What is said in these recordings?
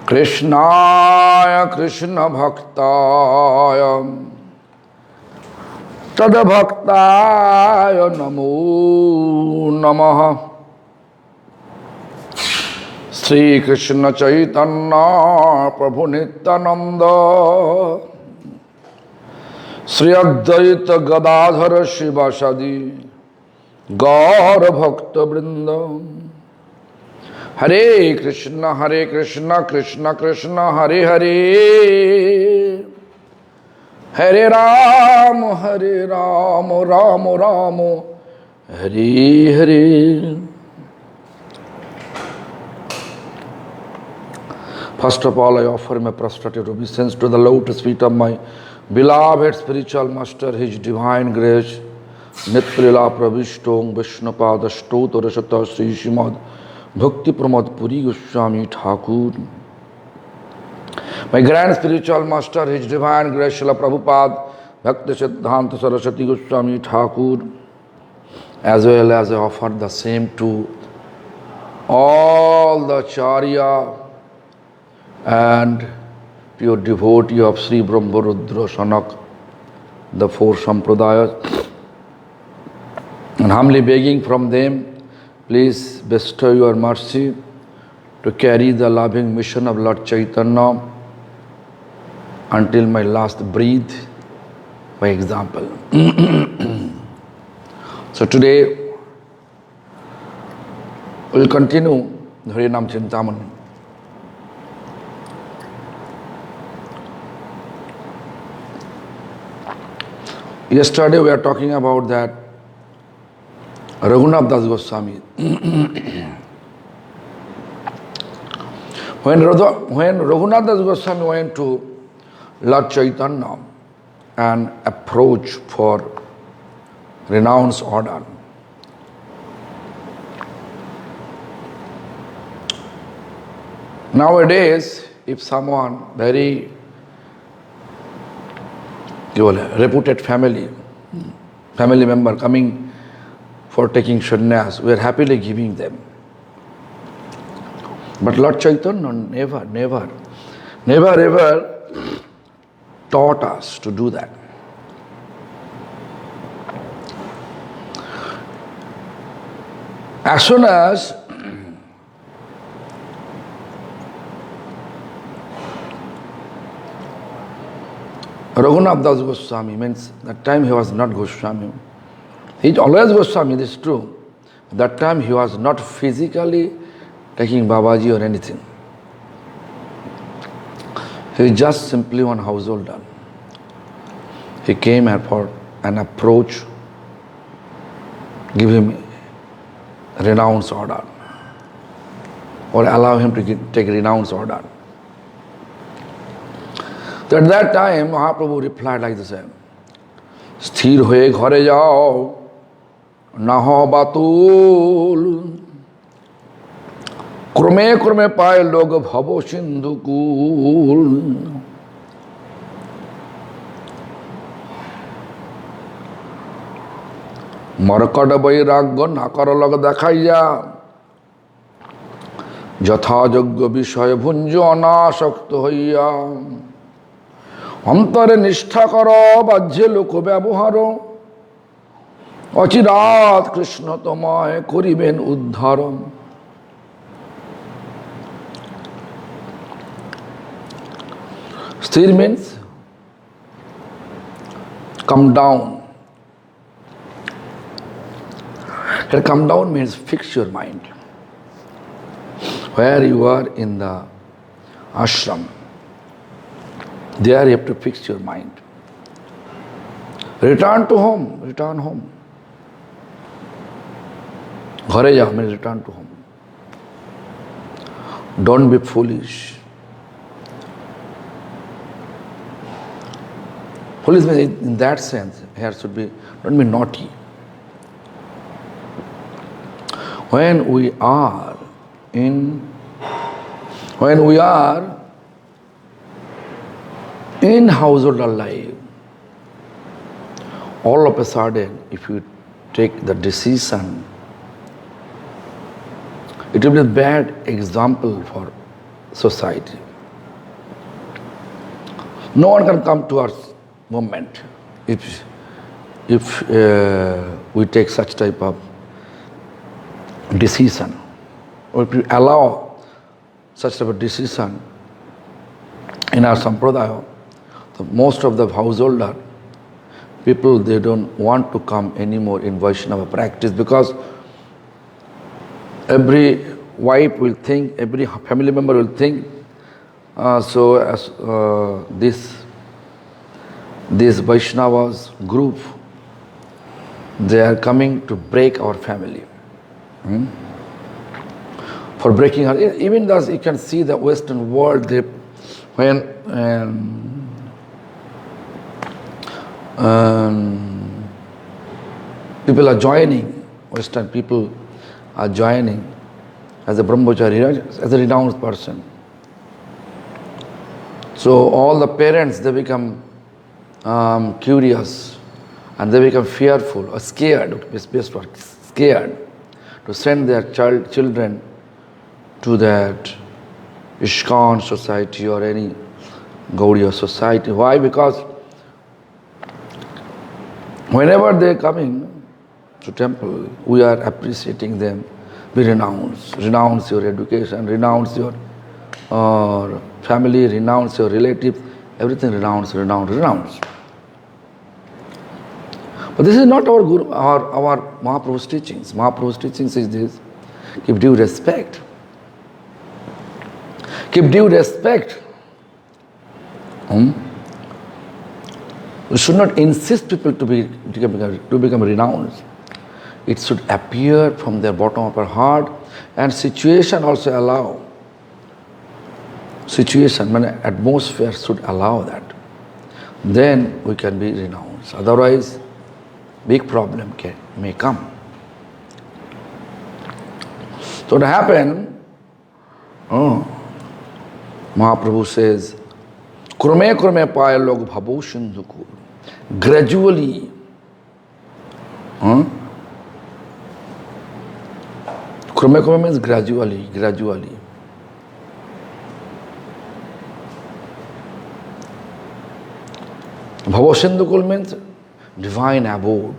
Krishnaya Krishna Bhaktaya Tadabhaktaya Namo Namaha Sri Krishna Chaitanya Prabhu Nityananda Sri Advaita Gadadhara Shivasadi Gaura Bhakta Vrinda Hare Krishna Krishna Krishna Hare Hare Hare Ram Ram Ram Hare Hare. First of all, I offer my prostrated obeisance to the lotus feet of my beloved spiritual master, His Divine Grace, Nitrila Pravishtom Vishnupada Stota Rashata Sri Srimad Bhakti Pramad Puri Goswami Thakur. My grand spiritual master, His Divine Grace, Srila Prabhupada Bhakti Siddhanta Saraswati Goswami Thakur, as well as I offer the same to all the Acharya and pure devotee of Sri Brahmarudra Sanak, the four Sampradayas, and humbly begging from them, please bestow your mercy to carry the loving mission of Lord Chaitanya until my last breath by example. So today we will continue the Harinama Cintamani. Yesterday we were talking about that Raghunath Das Goswami. When Raghunath Das Goswami went to Lord Chaitanya and approached for renounce order, nowadays if someone very reputed family member coming for taking sannyas, we are happily giving them. But Lord Chaitanya never ever taught us to do that. As soon as Raghunath Das Goswami, means that time he was not Goswami. He is always Goswami, this is true. That time he was not physically taking Babaji or anything. He is just simply one householder. He came for an approach, give him renounce order, or allow him to take renounce order. So at that time, Mahaprabhu replied like this: Sthir hoye ghare jao, naho batul, krome paye log bhavo sindhu kul. Markad bairagya nakar lag dekhaiya, jatha yogya বিষয় ভুঞ্জ অনাসক্ত হইয়া, অন্তরে নিষ্ঠা কর বাহ্যে লোক ব্যবহার, অচিরাৎ কৃষ্ণ তোমায় করিবেন উদ্ধার। Sthir means come down. And come down means fix your mind. Where you are in the ashram, there you have to fix your mind. Return to home, return home. Ghare jao means return to home. Don't be foolish. Foolish means in that sense, here should be, don't be naughty. When we are in household life, all of a sudden, if you take the decision, it will be a bad example for society. No one can come to our movement if we take such type of decision, or if we allow such type of decision in our sampradaya. Most of the householder people, they don't want to come anymore in Vaishnava practice, because every wife will think, every family member will think, this Vaishnavas group, they are coming to break our family. For breaking her, even thus you can see the Western world, when people are joining, Western people are joining as a brahmachari, as a renounced person. So all the parents, they become curious and they become fearful or scared, scared to send their children to that ISKCON society or any Gaudiya society. Why? Because whenever they are coming to temple, we are appreciating them. Be renounced. Renounce your education, renounce your family, renounce your relatives, everything renounce. But this is not our Guru, our Mahaprabhu's teachings. Mahaprabhu's teachings is this: give due respect. Give due respect. We should not insist people to become renounced. It should appear from their bottom of our heart, and situation also allow. Situation, atmosphere should allow that. Then we can be renounced. Otherwise, big problem may come. So what happened? Mahaprabhu says, Kurme kurme paya log bhabo sindhukur. Gradually, Kurme kurme means gradually. Bhavo sindhukur means divine abode.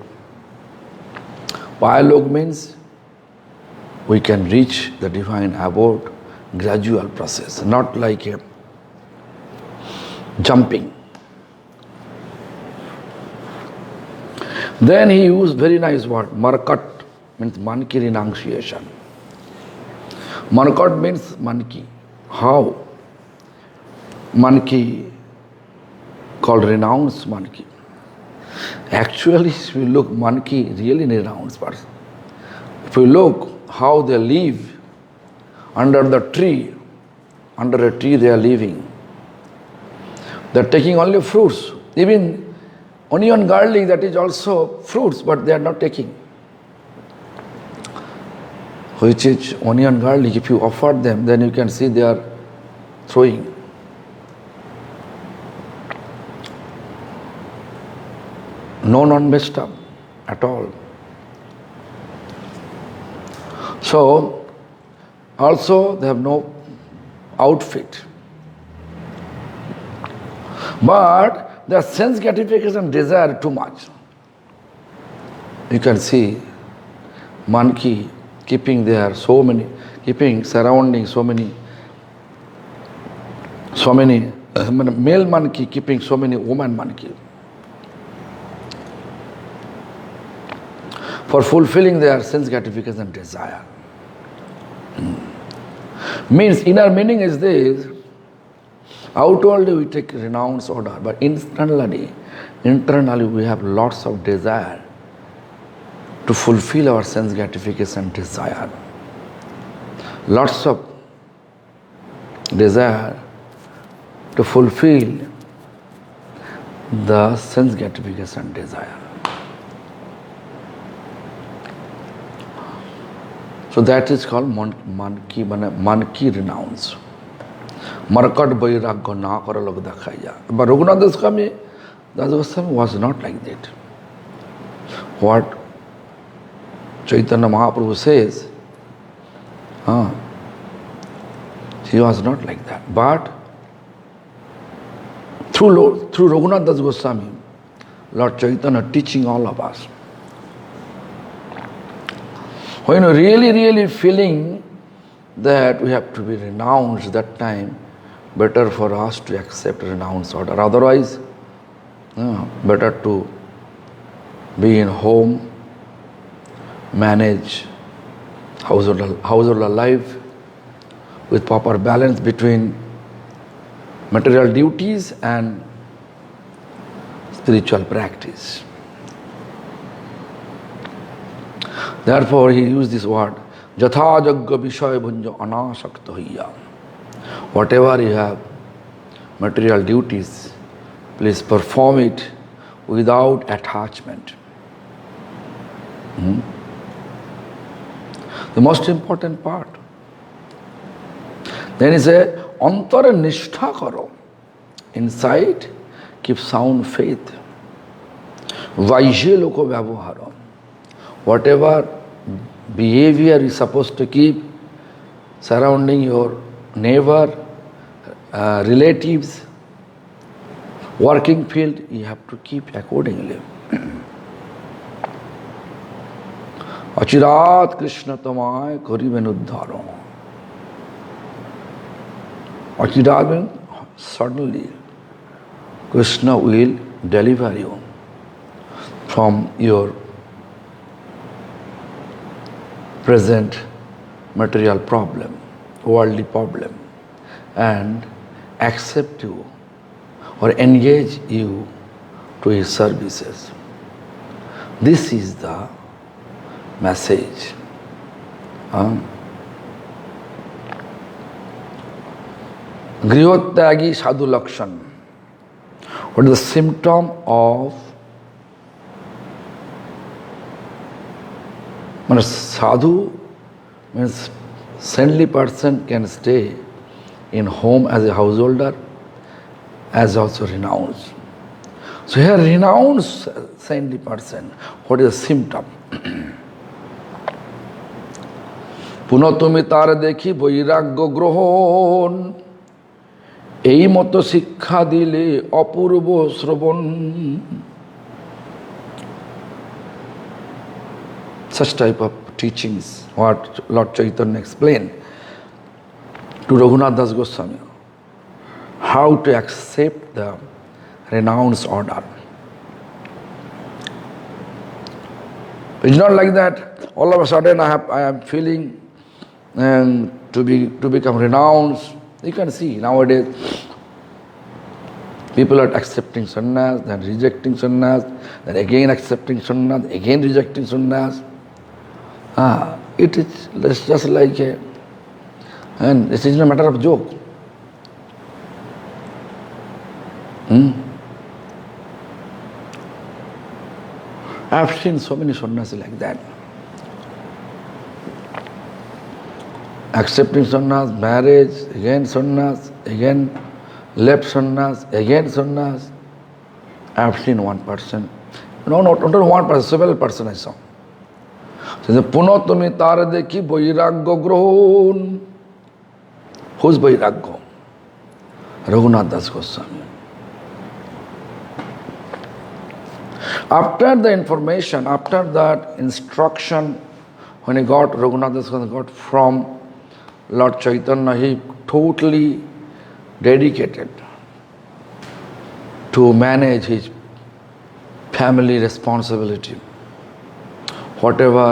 Payalog means we can reach the divine abode, gradual process, not like a jumping. Then he used very nice word, markat, means manki renunciation. Markat means manki. How? Manki, called renounced manki. Actually, if we look, manki really renounced person. If we look how they live under the tree, under a tree they are living. They are taking only fruits. Even onion, garlic, that is also fruits, but they are not taking. Which is onion, garlic, if you offer them, then you can see they are throwing. No non-messed up at all. So, also they have no outfit. But their sense gratification desire too much. You can see monkey keeping there surrounding so many male monkey keeping so many woman monkey. For fulfilling their sense gratification desire. Means inner meaning is this: outwardly we take renounce order, but internally we have lots of desire to fulfill our sense gratification desire. Lots of desire to fulfill the sense gratification desire. So that is called manki renounce. Markat bairagya na kara log dakhaya. But Raghunath Das Goswami was not like that. What Chaitanya Mahaprabhu says, he was not like that. But through Raghunath Das Goswami, Lord Chaitanya teaching all of us. When you're really feeling that we have to be renounced that time, better for us to accept renounce order. Otherwise, better to be in home, manage household life with proper balance between material duties and spiritual practice. Therefore, he used this word, Jatha Jagga Vishaya Bhunja Anasakta Hiya. Whatever you have, material duties, please perform it without attachment. The most important part. Then he said, Antara Nishtha Karo. Inside, keep sound faith. Vaishya Loko Vyavahara. Whatever behavior is supposed to keep surrounding your neighbor, relatives, working field, you have to keep accordingly. Achirat Krishna Tamay Karivenuddharo. Achirat means suddenly Krishna will deliver you from your present material problem, worldly problem, and accept you or engage you to his services. This is the message. Grihotyagi sadhu lakshan. What is the symptom of sadhu? Means saintly person can stay in home as a householder, as also renounce. So here renounce saintly person. What is the symptom? পুনঃ তার দেখি বৈরাগ্য গ্রহণ এই মতো শিক্ষা দিলে অপূর্ব শ্রবণ. Such type of teachings, what Lord Chaitanya explained to Raghunath Das Goswami, how to accept the renounce order. It's not like that all of a sudden I am feeling to become renounced. You can see nowadays people are accepting sannyas, then rejecting sannyas, then again accepting sannyas, again rejecting sannyas. It is just like and this is a matter of joke. I have seen so many sannyasi like that. Accepting sannyas, marriage, again sannyas, again left sannyas, again sannyas. I have seen one person. No, not one person, several persons I saw. পুনঃ তুমি তার দেখি বৈরাগ্য গ্রহণ. Who's বৈরাগ্য? Raghunath Das Goswami. After the information, after that instruction, when he got Raghunath Das Goswami got from Lord Chaitanya, he totally dedicated to manage his family responsibility. Whatever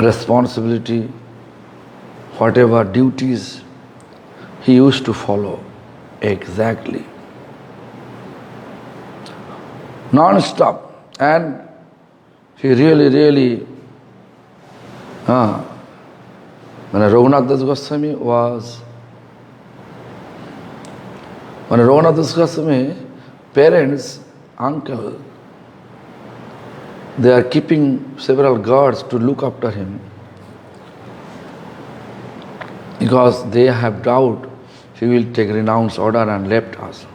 responsibility, whatever duties he used to follow exactly. Non-stop. And he really when Raghunath Das Goswami parents, uncle, they are keeping several guards to look after him because they have doubt he will take renounce order and left us.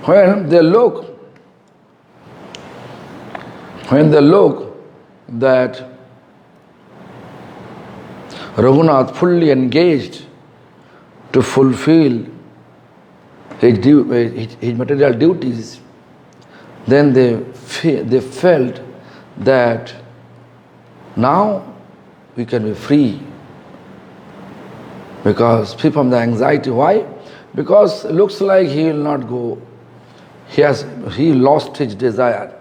When they look that Raghunath fully engaged to fulfill his material duties, then they felt that now we can be free, because free from the anxiety. Why? Because it looks like he will not go. He lost his desire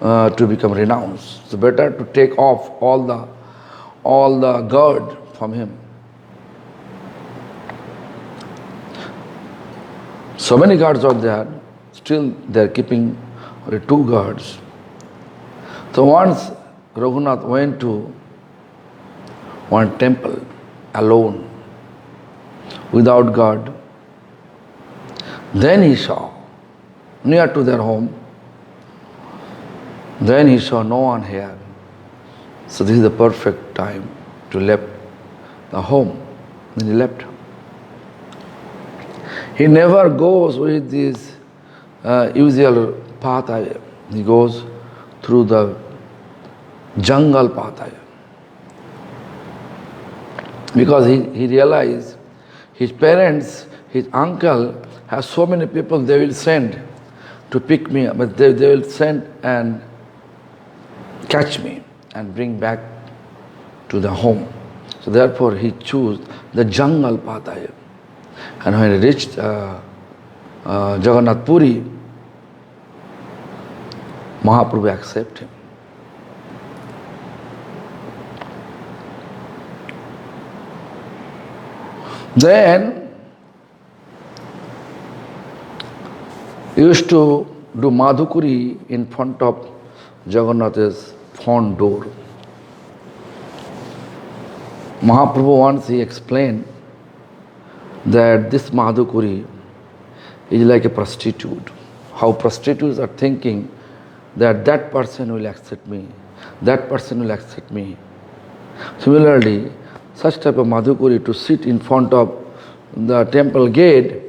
to become renounced. So better to take off all the guard from him. So many guards are there, still they are keeping only 2 guards. So once Raghunath went to one temple alone, without guard. Then he saw, near to their home, then he saw no one here. So this is the perfect time to leave the home. Then he left. He never goes with this usual path. He goes through the jungle path. Because he realized his parents, his uncle has so many people they will send to pick me up, but they will send and catch me and bring back to the home. So therefore he chose the jungle path. And when he reached Jagannath Puri, Mahaprabhu accepted him. Then he used to do Madhukuri in front of Jagannath's front door. Mahaprabhu once he explained that this Madhukuri is like a prostitute. How prostitutes are thinking that that person will accept me, that person will accept me. Similarly, such type of Madhukuri to sit in front of the temple gate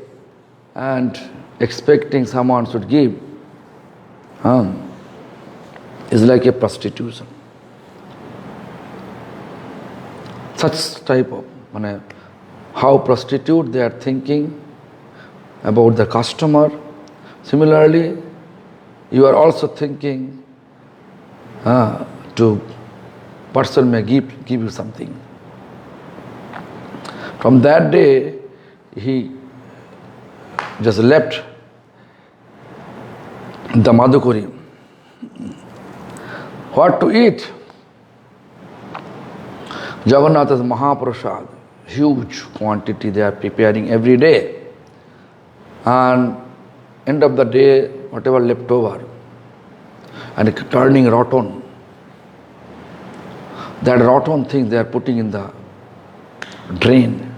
and expecting someone should give is like a prostitution. Such type of, how prostitute they are thinking about the customer. Similarly, you are also thinking to person may give you something. From that day, he just left the Madhukuri. What to eat? Jagannath's Mahaprasad, huge quantity they are preparing every day. And end of the day, whatever left over, and turning rotten. That rotten thing they are putting in the drain.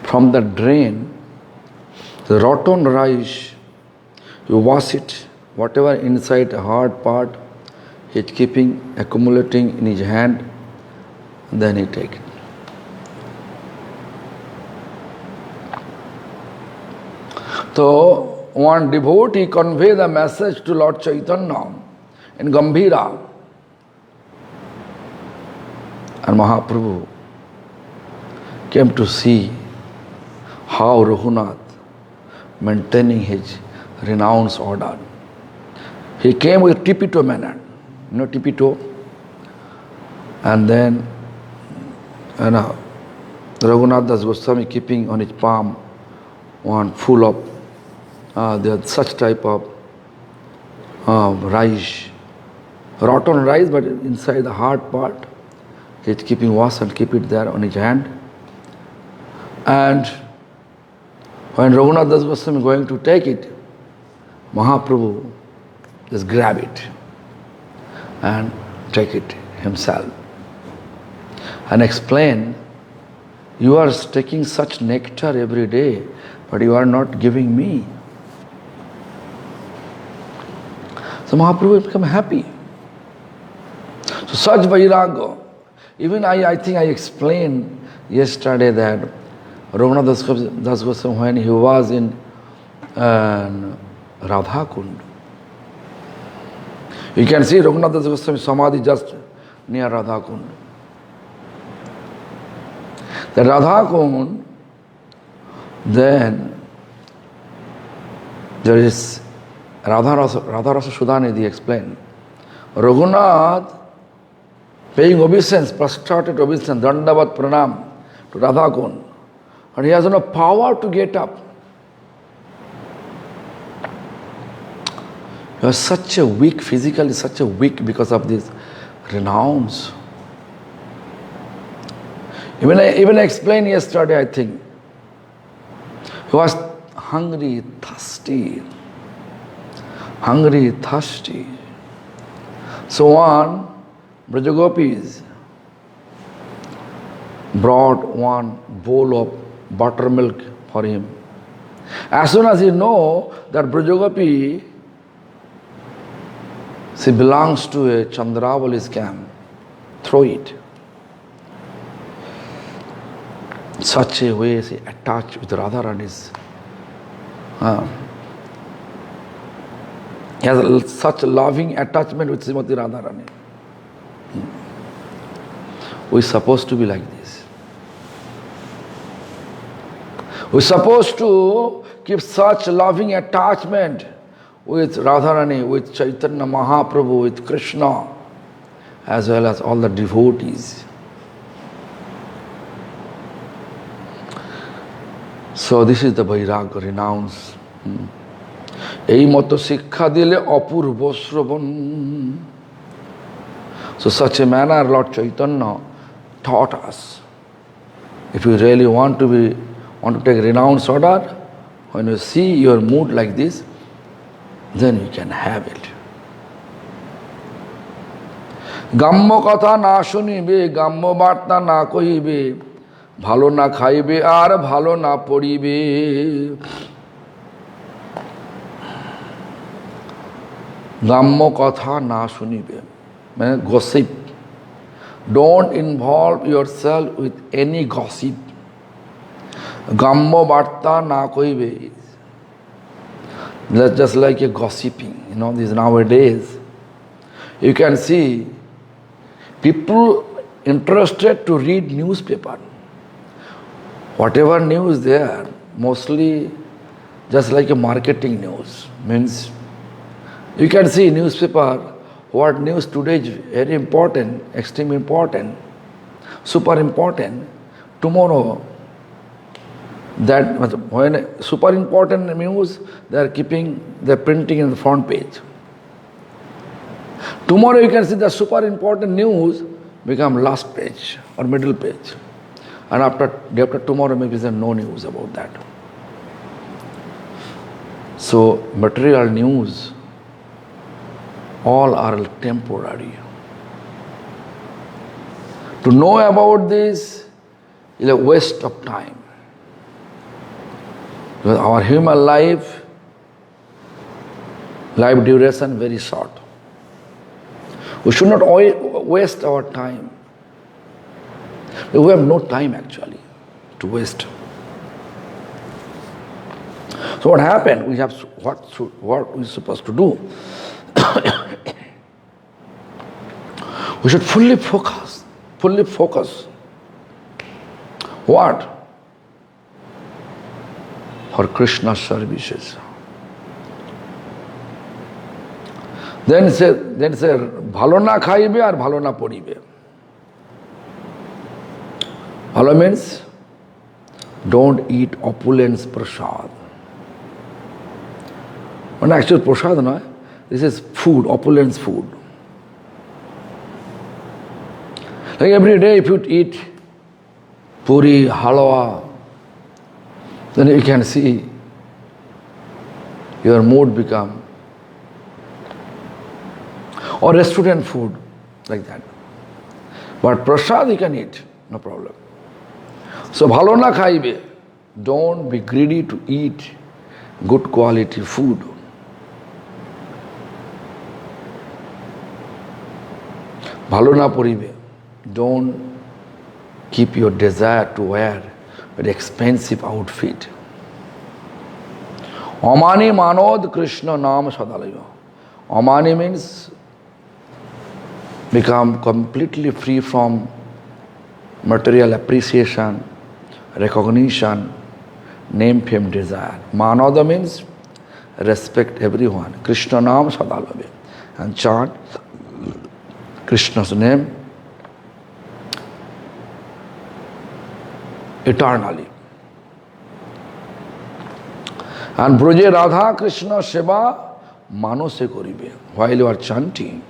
From the drain, the rotten rice, you wash it, whatever inside the hard part, he's keeping, accumulating in his hand, then he take it. So, one devotee convey the message to Lord Chaitanya in Gambhira. And Mahaprabhu came to see how Raghunath maintaining his renounced order. He came with tipito manner, tipito. And then Raghunath Das Goswami keeping on his palm one full of there such type of rice, rotten rice, but inside the hard part, he's keeping wash and keep it there on his hand. And when Raghunath Das Goswami going to take it, Mahaprabhu just grab it and take it himself and explain, you are taking such nectar every day, but you are not giving me. So Mahaprabhu become happy. So such vairagya. Even I think I explained yesterday that Raghunath Das Goswami, when he was in Radha Kund, you can see Raghunath Das Goswami Samadhi just near Radha Kund. The Radha Kund, then there is Radha Rasa Sudhanidhi explained. Raghunath paying obeisance, prostrated obeisance, dandavat pranam to Radha Kund. And he has no power to get up. You are such a weak, physically such a weak because of these renowns. Even I explained yesterday, I think. He was hungry, thirsty. Hungry, thirsty. So one, Brajagopis brought one bowl of buttermilk for him. As soon as he know that Brajagopi, she belongs to a Chandravali's camp, throw it. Such a way she attached with Radharani's. He has such a loving attachment with Srimati Radharani. We're supposed to be like this. We're supposed to keep such loving attachment with Radharani, with Chaitanya Mahaprabhu, with Krishna, as well as all the devotees. So this is the Vairagya, renounce. এই মতো শিক্ষা দিলে অপূর্ব শ্রবণ. So such a manner Lord Chaitanya taught us. If you really want to take renounce order, when you see your mood like this, then you can have it. গাম্য কথা না শুনিবে, গাম্য বার্তা না কহিবে, ভালো না খাইবে আর ভালো না পড়িবে. গাম্য কথা না শুনিবে, মানে gossip. Don't involve yourself with any gossip. গাম্য বার্তা না কহিবে. That's just like a gossiping. These nowadays, you can see people interested to read newspaper. Whatever news there, mostly just like a marketing news. Means you can see newspaper, what news today is very important, extremely important, super important. Tomorrow, that when super important news, they're printing in the front page. Tomorrow you can see the super important news become last page or middle page. And day after tomorrow, maybe there's no news about that. So material news, all are temporary. To know about this is a waste of time. Because our human life duration very short. We should not waste our time. We have no time actually to waste. So what happened? We have what we're supposed to do. We should fully focus. What? For Krishna's services. Then say, bhalo na khaibe ar bhalo na poribe. Bhalo means don't eat opulence prasad. When actual prasad, no? This is food, opulence food. Like every day if you eat puri, halwa, then you can see your mood become, or restaurant food, like that. But prasad you can eat, no problem. So bhalo na khaibe, don't be greedy to eat good quality food. Bhalo na poribe, don't keep your desire to wear an expensive outfit. Amani manod Krishna naam sadalayo. Amani means become completely free from material appreciation, recognition, name, fame, desire. Manada means respect everyone. Krishna Naam Sadalave. And chant Krishna's name eternally. And Broje Radha Krishna Seva Manose Koribe. While you are chanting,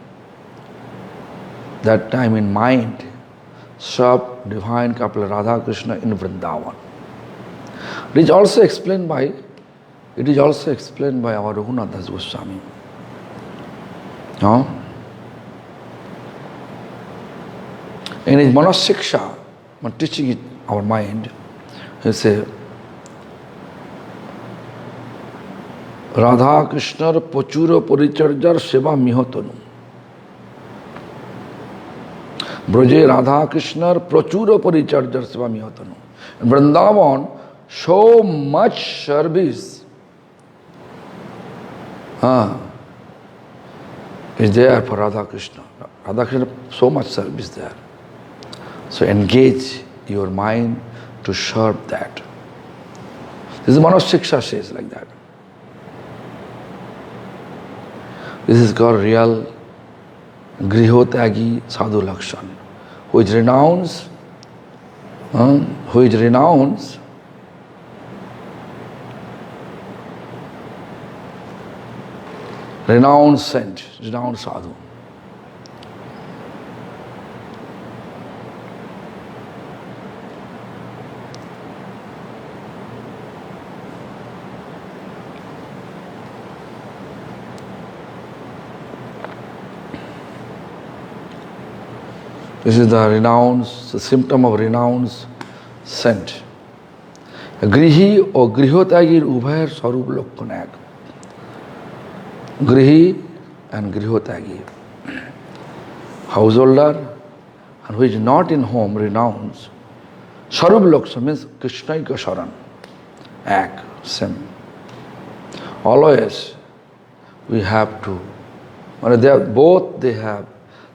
that time in mind, serve divine couple Radha Krishna in Vrindavan. It is also explained by our Raghunath Das Goswami. No? In his Manasiksha, teaching it our mind, he says, Radha Krishna Pachura Paricharjar Seva Mihotanu. Braje Radha Krishna Prachura Paricharjar Seva Mihotanu. In Vrindavan, so much service is there for Radha Krishna. Radha Krishna, so much service there. So engage your mind to serve that. This is Manasiksha says like that. This is called real Grihotagi Sadhu Lakshan, which renounce saint, renounce sadhu. This is the symptom of renounce saint. Grihi or Grihotagir Ubhayar Sarup Lokkonak. Grihi and Grihotagi. Householder and who is not in home renounce. Sarup Loksa means Krishnaika Sharan. Act, same. Always we have to, they have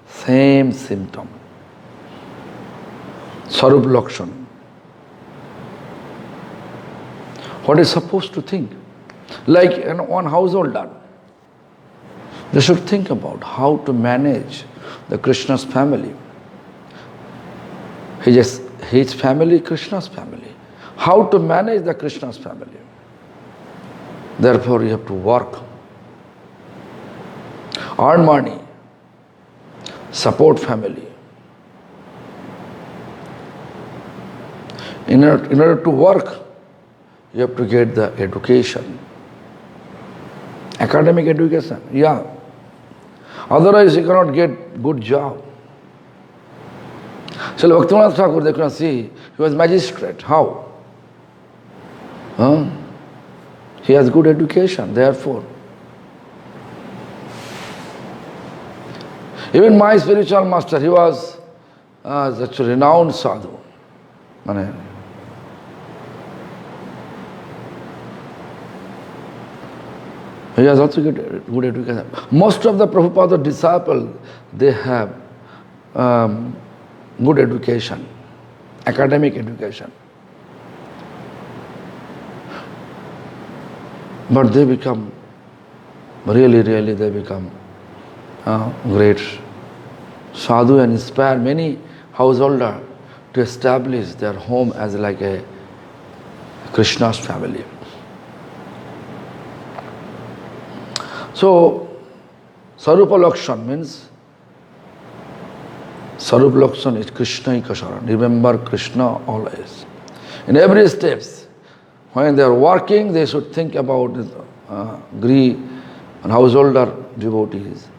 same symptom. Sarup Lakshan. What is supposed to think? Like one householder, they should think about how to manage the Krishna's family. His family, Krishna's family. How to manage the Krishna's family. Therefore, you have to work, earn money, support family. In order to work, you have to get the education. Academic education, yeah. Otherwise, you cannot get good job. So, Bhaktivinoda Thakur, they can see, he was magistrate. How? He has good education, therefore. Even my spiritual master, he was such a renowned sadhu. He has also good education. Most of the Prabhupada disciples, they have good education, academic education. But they become, really they become great sadhu and inspire many householders to establish their home as like a Krishna's family. So, Sarupa Lakshan means, Sarup Lakshan is Krishna Kasharan. Remember Krishna always. In every steps, when they are working, they should think about Gri and householder devotees.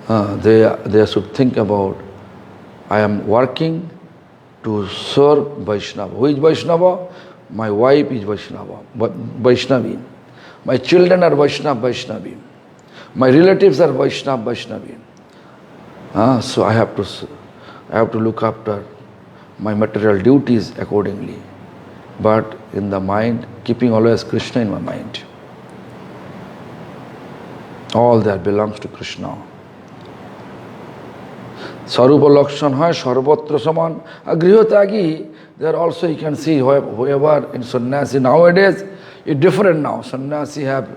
They should think about, I am working to serve Vaishnava. Who is Vaishnava? My wife is Vaishnava, Vaishnavi. My children are Vaishnavi. My relatives are Vaishnavi. So I have to look after my material duties accordingly. But in the mind, keeping always Krishna in my mind. All that belongs to Krishna. Sarupa Lakshan hai sarvatra saman. A Grihotagi, There also you can see whoever in sannyasi nowadays, it's different now. Sannyasi have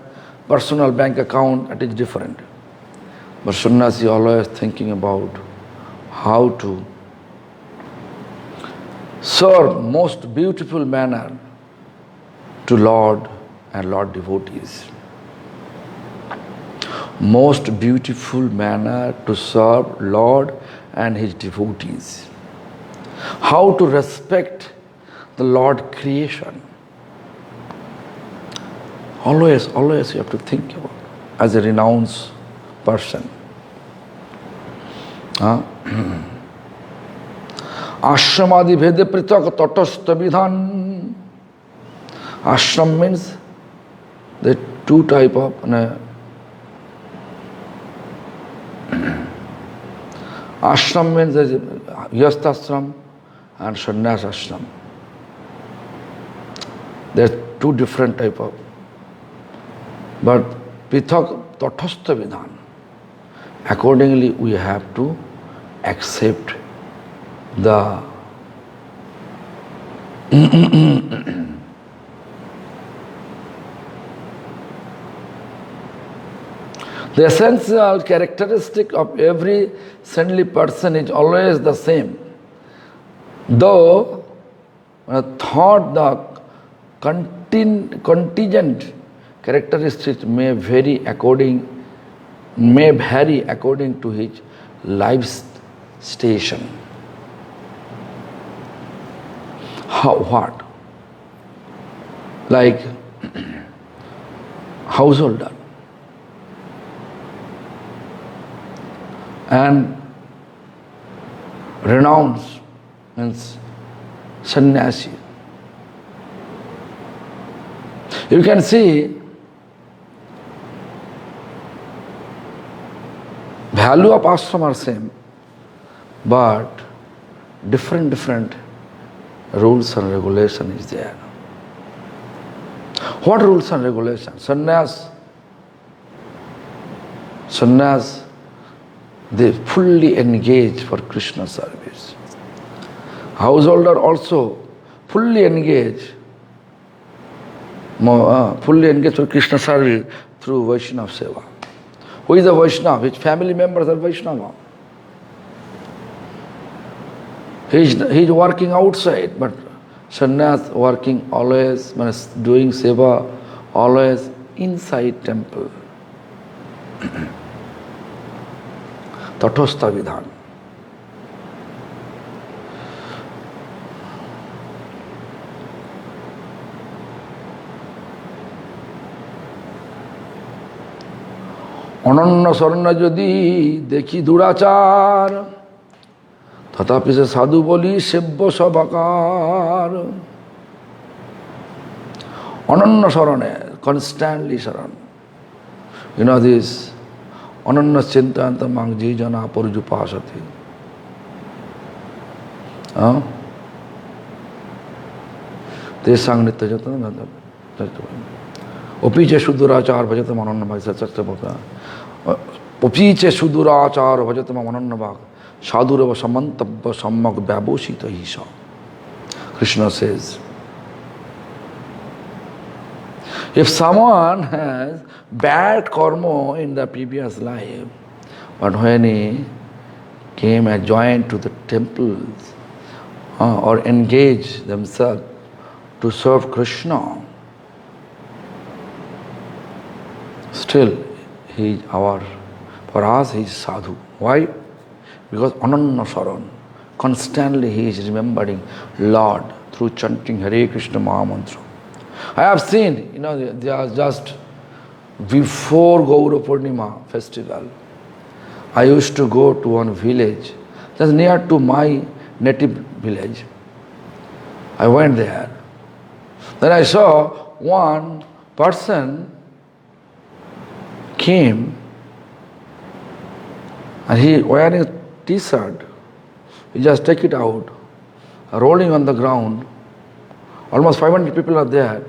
personal bank account, it is different. But sannyasi always thinking about how to serve most beautiful manner to Lord and Lord devotees. Most beautiful manner to serve Lord and His devotees. How to respect the Lord creation. Always you have to think about as a renounced person. Ashramadi Vede Pritak Tatastha Vidhan. Ashram means the two type of ashram means yastashram and sannyas ashram. There are two different type of. But Prithak Tatastha Vidhan. Accordingly, we have to accept the the essential characteristic of every saintly person is always the same. Though thought the contingent characteristics may vary according to his life station. What? Like householder and renounce means sannyasi. You can see value of ashram are same, but different rules and regulation is there. What rules and regulations? Sannyas, they fully engage for Krishna service. Householder also fully engage for Krishna service through Vaishnava Seva. Who is a Vaishnava? His family members are Vaishnava. He is working outside, but sannyas working always, doing seva always inside temple. Tatastha Vidhan. অনন্য শরণ্য যদি দেখি দুরাচার তথাপি সে সাধু বলি সেব্য সবাকার। অনন্য শরণে, constantly শরণ. You know this, অনন্য চিন্তান্ত মাং জি জনা পরিজুপাসতি. তেসাং নিত্য যত অপিচে সুদূরাচার ভজতম অনন্য ভাগ অপিচে সুদূরাচার ভজতম অনন্য ভাগ সাধুরব সমন্তব্য সম্যক ব্যবসিত হিস. Krishna says, if someone has bad karma in the previous life, but when he came and joined to the temples or engaged themselves to serve Krishna, still for us he is sadhu. Why? Because Ananya Saran, constantly he is remembering Lord through chanting Hare Krishna Mahamantra. I have seen, they are just before Gaura Purnima festival, I used to go to one village, just near to my native village. I went there. Then I saw one person came and he wearing a t-shirt. He just take it out, rolling on the ground. Almost 500 people are there.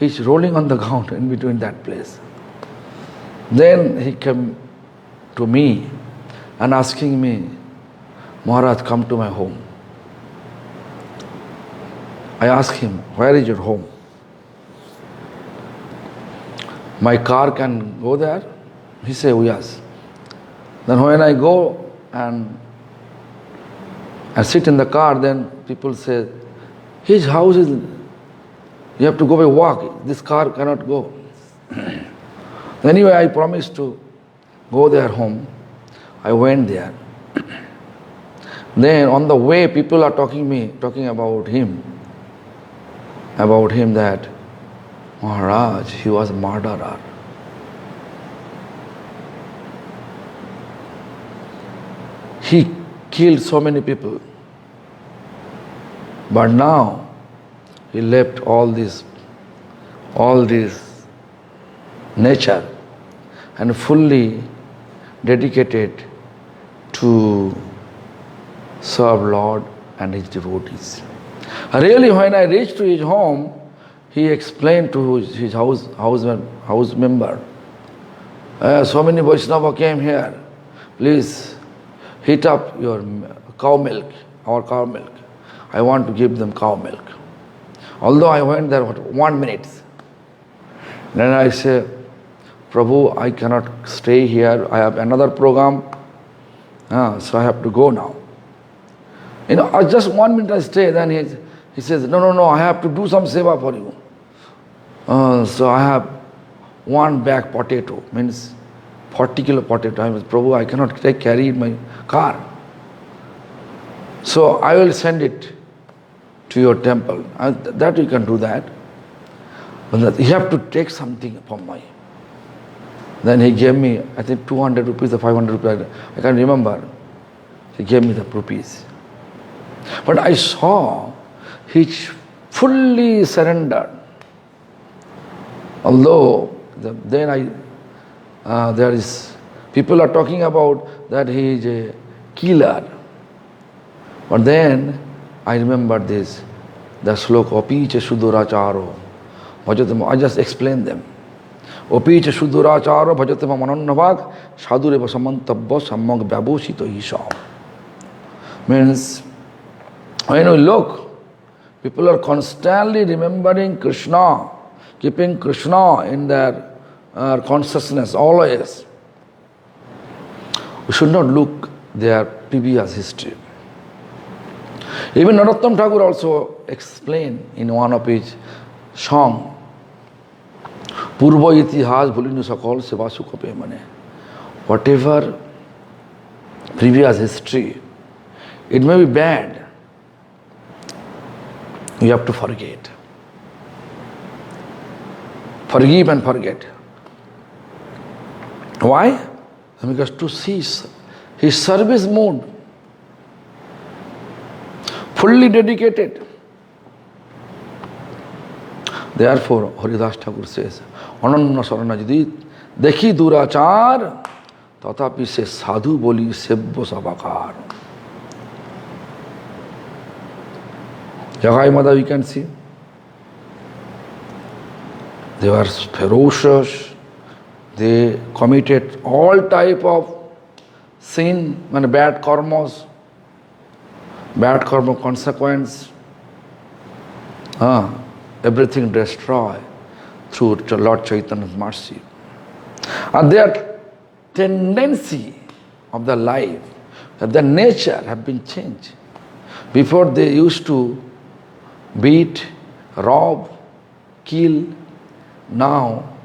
He's rolling on the ground in between that place. Then he came to me and asking me, Maharaj, come to my home. I asked him, where is your home? My car can go there? He said, oh, yes. Then when I go and I sit in the car, then people say, his house is, you have to go by walk, this car cannot go. Anyway, I promised to go there home. I went there. Then on the way, people are talking about him that Maharaj, he was a murderer. He killed so many people. But now, he left all this nature and fully dedicated to serve Lord and his devotees. Really, when I reached to his home, he explained to his house member, so many Vaishnava came here, please heat up your cow milk, our cow milk. I want to give them cow milk. Although I went there 1 minute. Then I said, Prabhu, I cannot stay here. I have another program, so I have to go now. Just 1 minute I stay. Then he says, no, I have to do some seva for you. So I have 1 bag potato, means 40 kilo potato. I said, Prabhu, I cannot carry in my car. So I will send it to your temple. That you can do that. But you have to take something from my. Then he gave me, I think 200 rupees or 500 rupees. I can't remember. He gave me the rupees. But I saw he fully surrendered. Although then there is, people are talking about that he is a killer. But then I remember this, the sloka, Opicha Suduracharo. I just explained them. Opicha Suduracharo Bhajatama Manannavag Sadureva Samantabba Sammag Babosito Isha. Means, when we look, people are constantly remembering Krishna, keeping Krishna in their consciousness always. We should not look their previous history. Even Narottam Thakur also explained in one of his song, Purva itihas bhulinu sakal seva sukha pe mane. Whatever previous history, it may be bad, you have to forget. Forgive and forget. Why? Because to see his service mood, fully dedicated. Therefore, Haridas Thakur says, Ananya Sarana Jidit, Dekhi Durachar, Tatapi se Sadhu Boli Sebbo Sabakar. Jagai Mada we can see. They were ferocious. They committed all type of sin and bad karmas, bad karma consequence. Everything destroyed through Lord Chaitanya's mercy. And their tendency of their life, their nature have been changed. Before they used to beat, rob, kill. Now,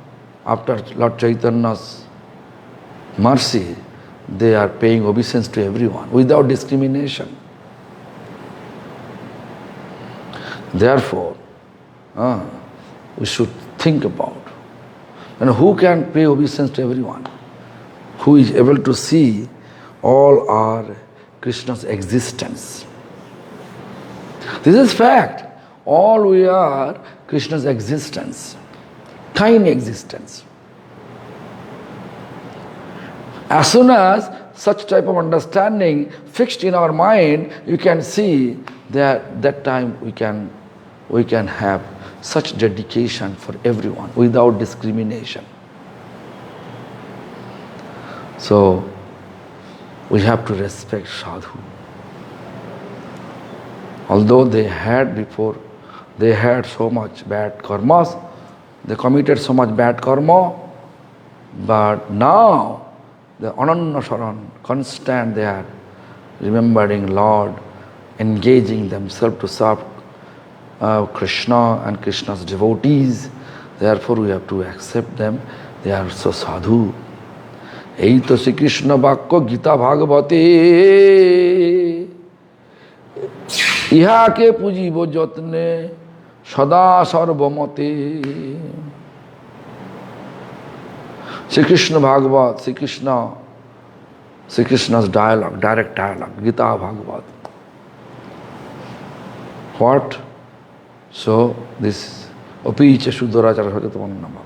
after Lord Chaitanya's mercy, they are paying obeisance to everyone without discrimination. Therefore, we should think about, and who can pay obeisance to everyone? Who is able to see all our Krishna's existence? This is fact. All we are Krishna's existence, tiny existence. As soon as such type of understanding fixed in our mind, you can see that time we can have such dedication for everyone without discrimination. So we have to respect sadhu. Although they had before They had so much bad karmas, they committed so much bad karma, but now the Ananya Sharan, constant they are remembering Lord, engaging themselves to serve Krishna and Krishna's devotees. Therefore we have to accept them. They are so sadhu. এই তো শ্রীকৃষ্ণ বাক্য গীতা ভাগবতে, ইহাকে পুজিব যত্নে সদা সর্বমতে। শ্রীকৃষ্ণ ভাগবত, Krishna's dialogue, direct dialogue, Gita Bhagavad. What? So this opiche sudurachara hajatavanama.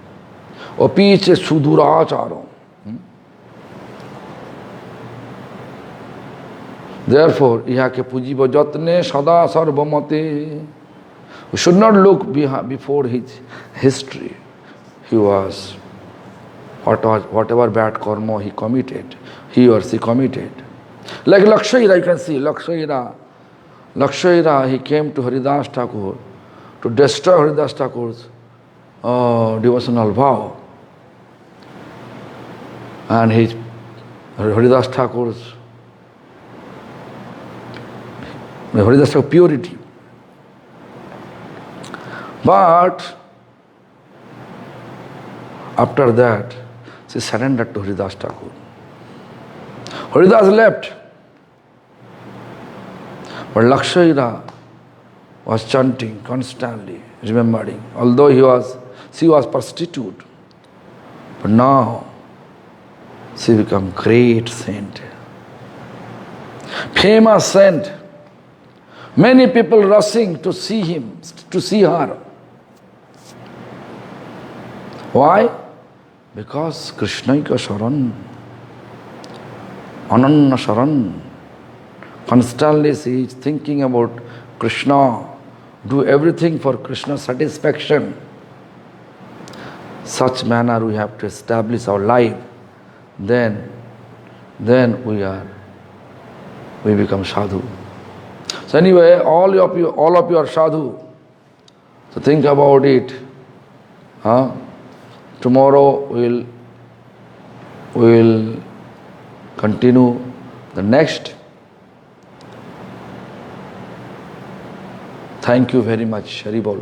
Opiche sudurachara. Therefore, ihake pujibo jatne sada sarvamate. We should not look before his history. He was, whatever bad karma he committed, he or she committed. Like Lakshmira, you can see, Lakshmira, he came to Haridas Thakur to destroy Haridas Thakur's devotional vow. And Haridas Thakur's purity. But after that, she surrendered to Haridas Thakur. Haridas left. But Lakshmira was chanting constantly, remembering. Although she was prostitute, but now she became great saint, famous saint. Many people rushing to see him, to see her. Why? Because Krishnaika Sharan, Ananya Sharan. Constantly she is thinking about Krishna, do everything for Krishna's satisfaction. Such manner we have to establish our life. Then we become sadhu. So anyway, all of you are sadhu. So think about it. Tomorrow we'll continue the next. Thank you very much, Haribol.